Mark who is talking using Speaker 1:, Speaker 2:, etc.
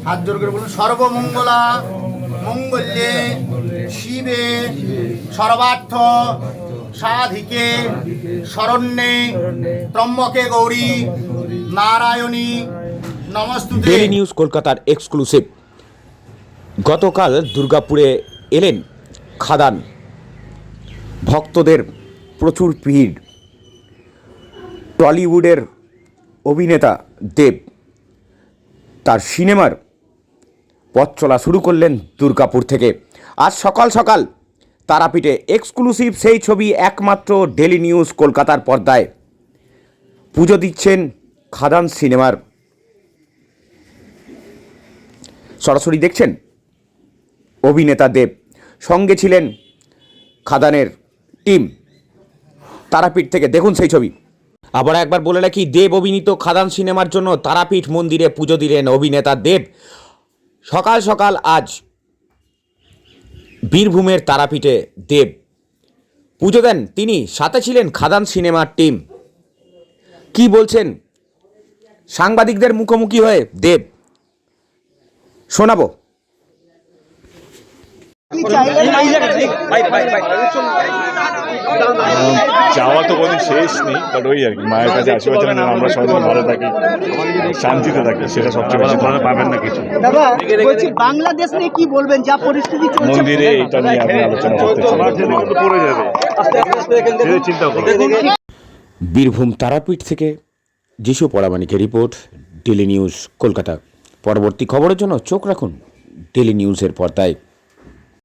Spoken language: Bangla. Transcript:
Speaker 1: হাত জোর করে বলুন। সর্বমঙ্গলা মঙ্গল্যে শিবে সর্বার্থ সাধিকে শরণ্যে ত্র্যম্বকে গৌরী নারায়ণী নমস্তুতে।
Speaker 2: ডেলি নিউজ কলকাতার এক্সক্লুসিভ। গতকাল দুর্গাপুরে এলেন খাদান, ভক্তদের প্রচুর ভিড়। টলিউডের অভিনেতা দেব তার সিনেমার পথ চলা শুরু করলেন দুর্গাপুর থেকে। আজ সকাল সকাল তারাপীঠে এক্সক্লুসিভ সেই ছবি একমাত্র ডেলি নিউজ কলকাতার পর্দায় পুজো দিচ্ছেন খাদান সিনেমার। সরাসরি দেখছেন অভিনেতা দেব, সঙ্গে ছিলেন খাদানের টিম। তারাপীঠ থেকে দেখুন সেই ছবি। আবার একবার বলে রাখি, দেব অভিনীত খাদান সিনেমার জন্য তারাপীঠ মন্দিরে পুজো দিলেন অভিনেতা দেব। সকাল সকাল আজ বীরভূমের তারাপীঠে দেব পুজো দেন তিনি, সাথে ছিলেন খাদান সিনেমার টিম। কি বলছেন সাংবাদিকদের মুখোমুখি হয়ে দেব, শোনাবো।
Speaker 3: চাওয়া তো কোনো শেষ নেই, বাট ওই আর কি মায়ের কাছে আশীর্বাদ যেন আমরা সবাই ভালো থাকি, শান্তিতে থাকি, সেটা সবচেয়ে বেশি। পাবেন না কিছু।
Speaker 4: দাদা বলছি, বাংলাদেশ নিয়ে কি বলবেন, যা পরিস্থিতি চলছে
Speaker 3: মন্দিরে এটা নিয়ে আমি আলোচনা করতে চাই। পড়ে যাবে, চিন্তা করুন।
Speaker 2: বীরভূম তারাপীঠ থেকে যিশু পরামানিকের রিপোর্ট, ডেলি নিউজ কলকাতা। পরবর্তী খবরের জন্য চোখ রাখুন ডেলি নিউজের পর্দায়।